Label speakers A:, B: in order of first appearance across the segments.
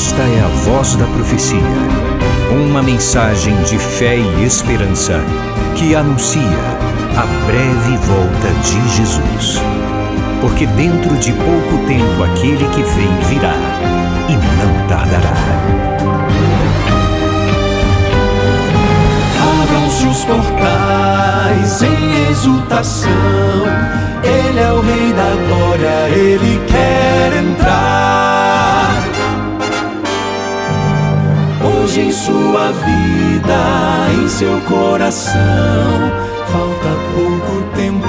A: Esta é a voz da profecia, uma mensagem de fé e esperança que anuncia a breve volta de Jesus. Porque dentro de pouco tempo aquele que vem virá e não tardará.
B: Abram-se os portais em exultação, Ele é o Rei da Glória, Ele quer entrar. Hoje em sua vida, em seu coração, falta pouco tempo,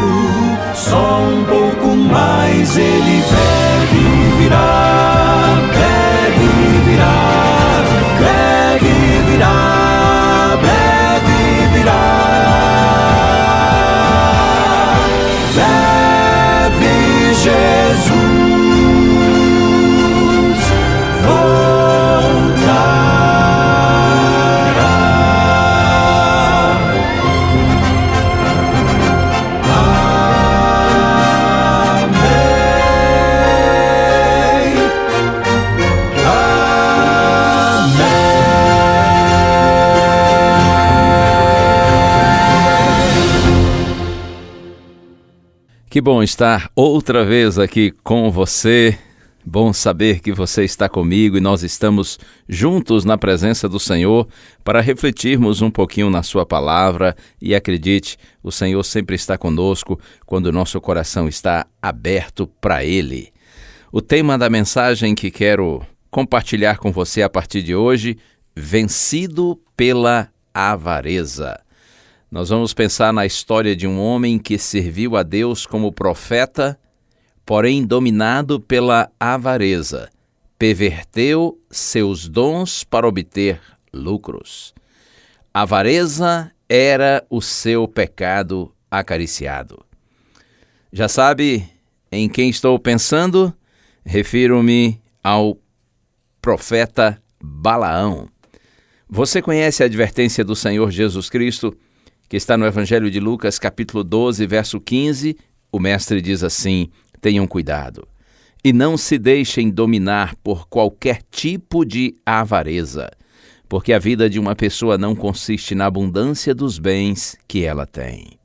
B: só um pouco mais. Ele deve virar, deve virar, deve virar, deve virar. Deve Jesus voltar.
C: Que bom estar outra vez aqui com você, bom saber que você está comigo e nós estamos juntos na presença do Senhor para refletirmos um pouquinho na sua palavra e acredite, o Senhor sempre está conosco quando o nosso coração está aberto para Ele. O tema da mensagem que quero compartilhar com você a partir de hoje, vencido pela avareza. Nós vamos pensar na história de um homem que serviu a Deus como profeta, porém dominado pela avareza, perverteu seus dons para obter lucros. A avareza era o seu pecado acariciado. Já sabe em quem estou pensando? Refiro-me ao profeta Balaão. Você conhece a advertência do Senhor Jesus Cristo, que está no Evangelho de Lucas, capítulo 12, verso 15, o mestre diz assim: tenham cuidado e não se deixem dominar por qualquer tipo de avareza, porque a vida de uma pessoa não consiste na abundância dos bens que ela tem.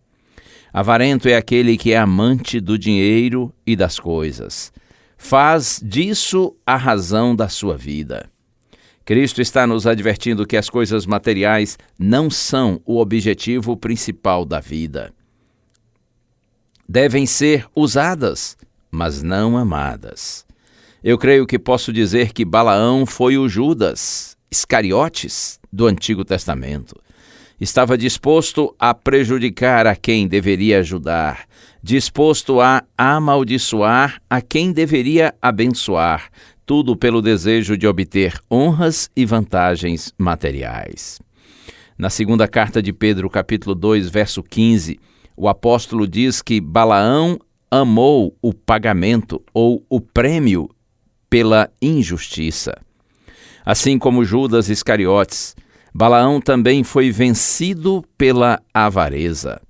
C: Avarento é aquele que é amante do dinheiro e das coisas. Faz disso a razão da sua vida. Cristo está nos advertindo que as coisas materiais não são o objetivo principal da vida. Devem ser usadas, mas não amadas. Eu creio que posso dizer que Balaão foi o Judas Iscariotes do Antigo Testamento. Estava disposto a prejudicar a quem deveria ajudar, disposto a amaldiçoar a quem deveria abençoar, tudo pelo desejo de obter honras e vantagens materiais. Na segunda carta de Pedro, capítulo 2, verso 15, o apóstolo diz que Balaão amou o pagamento ou o prêmio pela injustiça. Assim como Judas Iscariotes, Balaão também foi vencido pela avareza.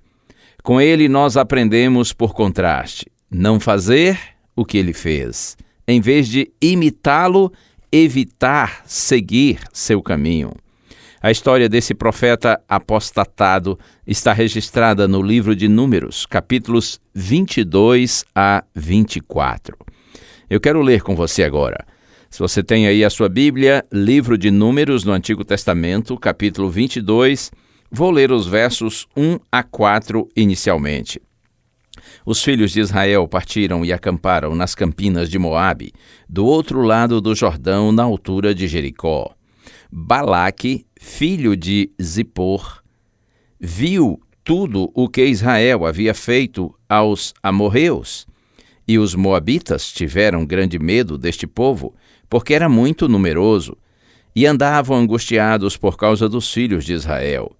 C: Com ele nós aprendemos por contraste, não fazer o que ele fez. Em vez de imitá-lo, evitar seguir seu caminho. A história desse profeta apostatado está registrada no livro de Números, capítulos 22 a 24. Eu quero ler com você agora. Se você tem aí a sua Bíblia, livro de Números no Antigo Testamento, capítulo 22, vou ler os versos 1 a 4 inicialmente. Os filhos de Israel partiram e acamparam nas campinas de Moabe, do outro lado do Jordão, na altura de Jericó. Balaque, filho de Zippor, viu tudo o que Israel havia feito aos amorreus, e os moabitas tiveram grande medo deste povo, porque era muito numeroso, e andavam angustiados por causa dos filhos de Israel.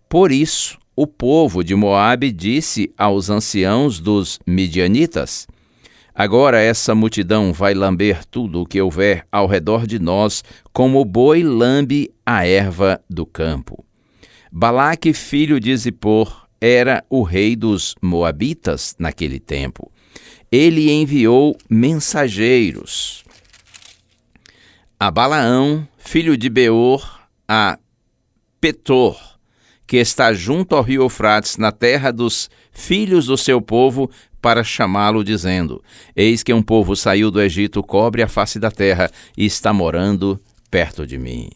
C: Por isso, o povo de Moabe disse aos anciãos dos midianitas: agora essa multidão vai lamber tudo o que houver ao redor de nós, como o boi lambe a erva do campo. Balaque, filho de Zippor, era o rei dos moabitas naquele tempo. Ele enviou mensageiros a Balaão, filho de Beor, a Petor, que está junto ao rio Eufrates, na terra dos filhos do seu povo, para chamá-lo, dizendo: Eis que um povo saiu do Egito, cobre a face da terra e está morando perto de mim.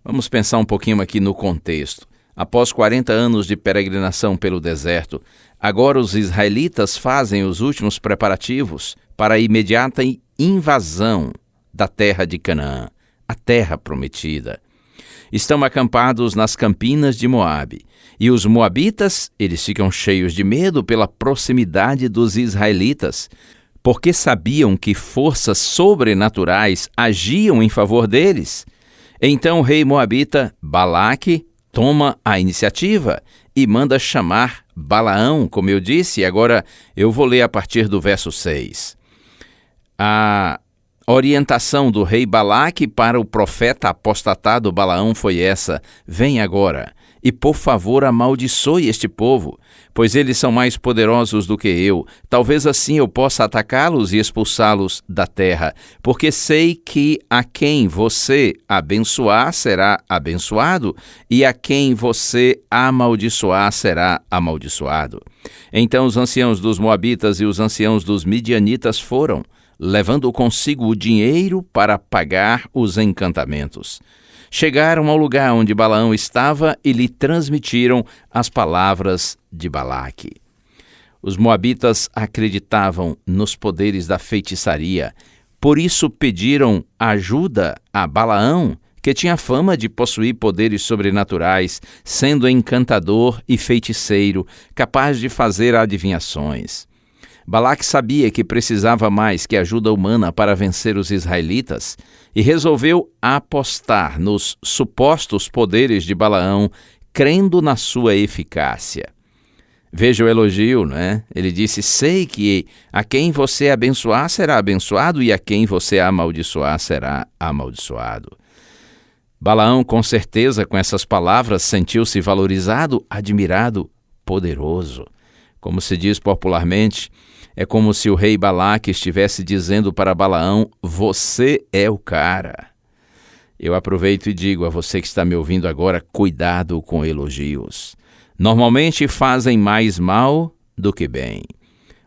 C: Vamos pensar um pouquinho aqui no contexto. Após 40 anos de peregrinação pelo deserto, agora os israelitas fazem os últimos preparativos para a imediata invasão da terra de Canaã, a terra prometida. Estão acampados nas campinas de Moabe, e os moabitas, eles ficam cheios de medo pela proximidade dos israelitas, porque sabiam que forças sobrenaturais agiam em favor deles. Então o rei moabita, Balaque, toma a iniciativa e manda chamar Balaão, como eu disse. Agora eu vou ler a partir do verso 6. A orientação do rei Balaque para o profeta apostatado Balaão foi essa: vem agora e, por favor, amaldiçoe este povo, pois eles são mais poderosos do que eu. Talvez assim eu possa atacá-los e expulsá-los da terra, porque sei que a quem você abençoar será abençoado, e a quem você amaldiçoar será amaldiçoado. Então os anciãos dos moabitas e os anciãos dos midianitas foram, levando consigo o dinheiro para pagar os encantamentos. Chegaram ao lugar onde Balaão estava e lhe transmitiram as palavras de Balaque. Os moabitas acreditavam nos poderes da feitiçaria, por isso pediram ajuda a Balaão, que tinha fama de possuir poderes sobrenaturais, sendo encantador e feiticeiro, capaz de fazer adivinhações. Balaque sabia que precisava mais que ajuda humana para vencer os israelitas e resolveu apostar nos supostos poderes de Balaão, crendo na sua eficácia. Veja o elogio, né? Ele disse: sei que a quem você abençoar será abençoado e a quem você amaldiçoar será amaldiçoado. Balaão, com certeza, com essas palavras, sentiu-se valorizado, admirado, poderoso. Como se diz popularmente, é como se o rei Balaque estivesse dizendo para Balaão: você é o cara. Eu aproveito e digo a você que está me ouvindo agora: cuidado com elogios. Normalmente fazem mais mal do que bem.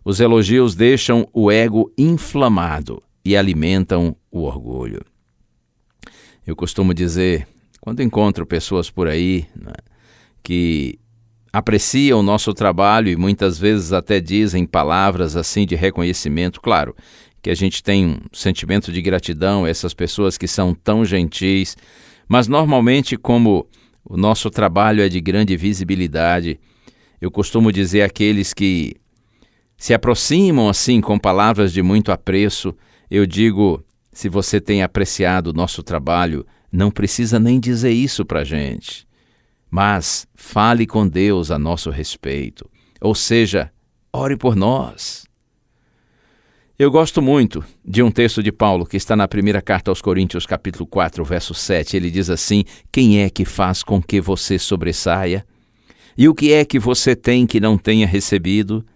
C: Os elogios deixam o ego inflamado e alimentam o orgulho. Eu costumo dizer, quando encontro pessoas por aí, né, que apreciam o nosso trabalho e muitas vezes até dizem palavras assim de reconhecimento, claro, que a gente tem um sentimento de gratidão a essas pessoas que são tão gentis, mas normalmente, como o nosso trabalho é de grande visibilidade, eu costumo dizer àqueles que se aproximam assim com palavras de muito apreço, eu digo: se você tem apreciado o nosso trabalho, não precisa nem dizer isso para a gente, mas fale com Deus a nosso respeito, ou seja, ore por nós. Eu gosto muito de um texto de Paulo que está na primeira carta aos Coríntios, capítulo 4, verso 7. Ele diz assim: quem é que faz com que você sobressaia? E o que é que você tem que não tenha recebido?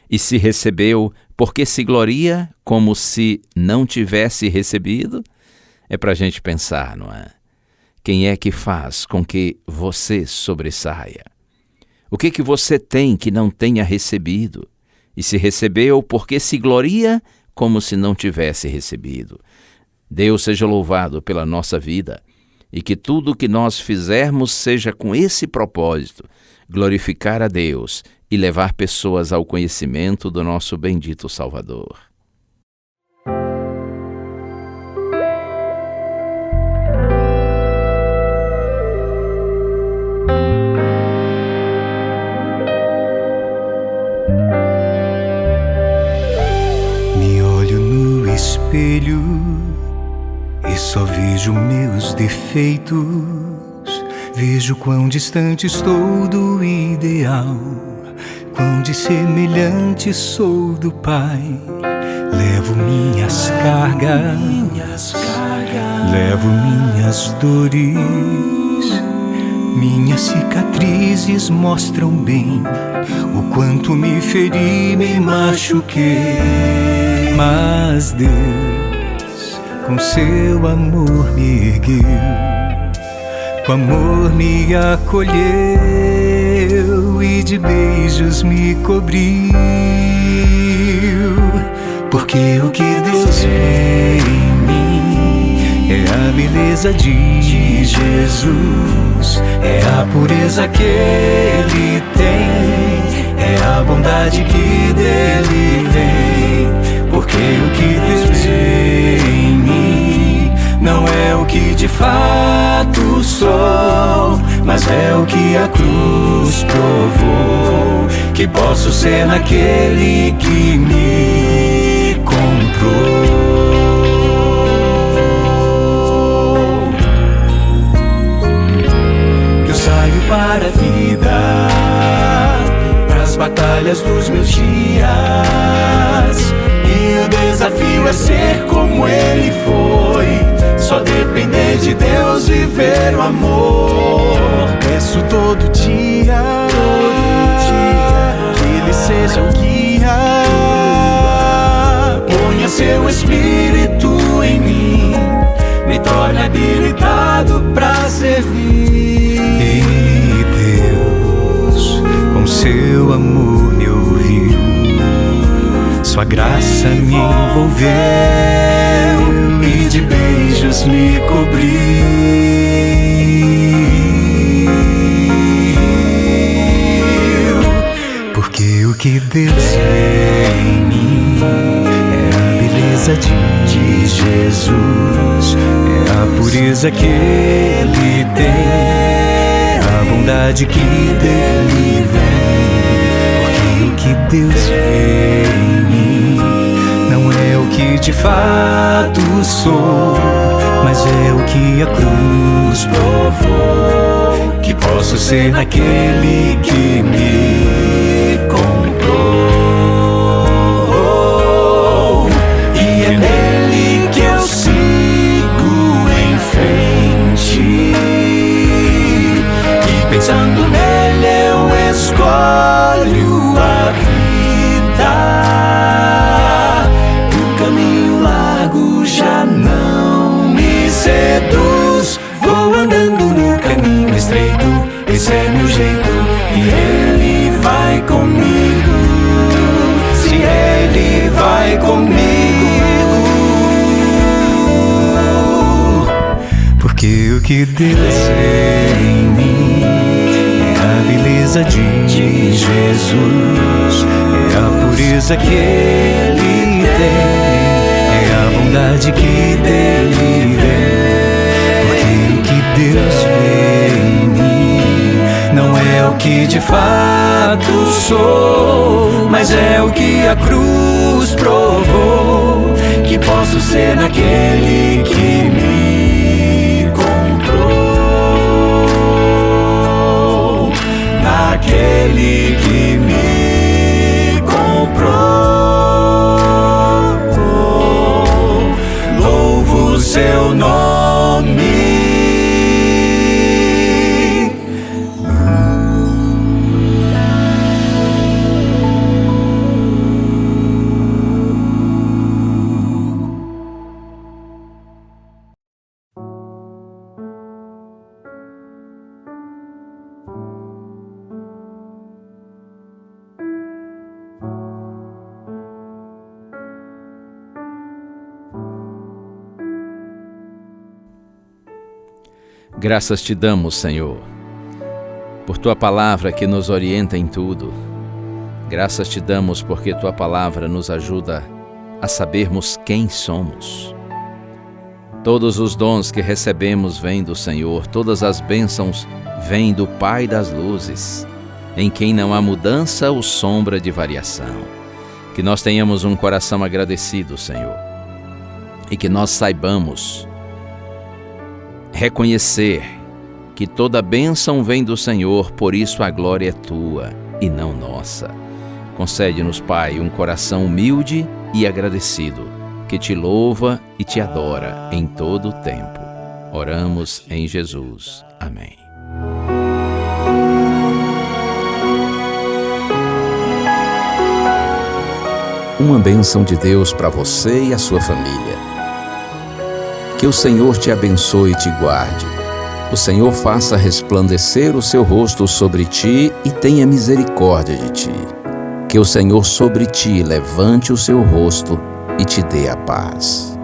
C: E se recebeu, por que se gloria como se não tivesse recebido? É para a gente pensar, não é? Quem é que faz com que você sobressaia? O que você tem que não tenha recebido? E se recebeu, por que se gloria como se não tivesse recebido? Deus seja louvado pela nossa vida e que tudo o que nós fizermos seja com esse propósito: glorificar a Deus e levar pessoas ao conhecimento do nosso bendito Salvador.
B: Espelho e só vejo meus defeitos, vejo quão distante estou do ideal, quão dissemelhante sou do Pai. Levo minhas cargas, levo minhas dores, minhas cicatrizes mostram bem o quanto me feri, me machuquei. Mas Deus, com seu amor me ergueu, com amor me acolheu e de beijos me cobriu. Porque o que Deus vê em mim é a beleza de Jesus, é a pureza que Ele tem, é a bondade que dele vem. Porque o que Deus vê em mim não é o que de fato sou, mas é o que a cruz provou, que posso ser naquele que me comprou. Eu saio para a vida, pras batalhas dos meus dias, e o desafio é ser como Ele foi, só depender de Deus, viver o amor. Peço todo dia que Ele seja o guia, ponha seu Espírito em mim, me torne habilitado pra servir. E Deus, com seu amor me ouviu, sua graça me envolveu e de beijos me cobriu. Porque o que Deus vê em mim é a beleza de Jesus, é a pureza que Ele tem, a bondade que dele vem. Porque o que Deus vê em mim não é o que de fato sou, mas é o que a cruz provou, que posso ser naquele que me comprou. E é nele que eu sigo em frente, e pensando nele eu escolho a vida. O caminho largo já não me seduz, vou andando no caminho estreito, esse é meu jeito, e Ele vai comigo. Se Ele vai comigo, porque o que Deus vê em mim é a beleza de Jesus, é a pureza que Ele tem, é a bondade que dele vem. Porque o que Deus vê em mim não é o que de fato sou, mas é o que a cruz provou, que posso ser naquele que me comprou, naquele que me comprou. Louvo o seu nome.
C: Graças te damos, Senhor, por Tua palavra que nos orienta em tudo. Graças te damos porque Tua palavra nos ajuda a sabermos quem somos. Todos os dons que recebemos vêm do Senhor, todas as bênçãos vêm do Pai das luzes, em quem não há mudança ou sombra de variação. Que nós tenhamos um coração agradecido, Senhor, e que nós saibamos reconhecer que toda bênção vem do Senhor, por isso a glória é Tua e não nossa. Concede-nos, Pai, um coração humilde e agradecido, que Te louva e Te adora em todo o tempo. Oramos em Jesus. Amém. Uma bênção de Deus para você e a sua família. Que o Senhor te abençoe e te guarde. O Senhor faça resplandecer o seu rosto sobre ti e tenha misericórdia de ti. Que o Senhor sobre ti levante o seu rosto e te dê a paz.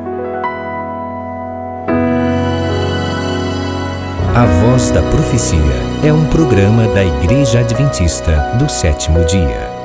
A: A Voz da Profecia é um programa da Igreja Adventista do Sétimo Dia.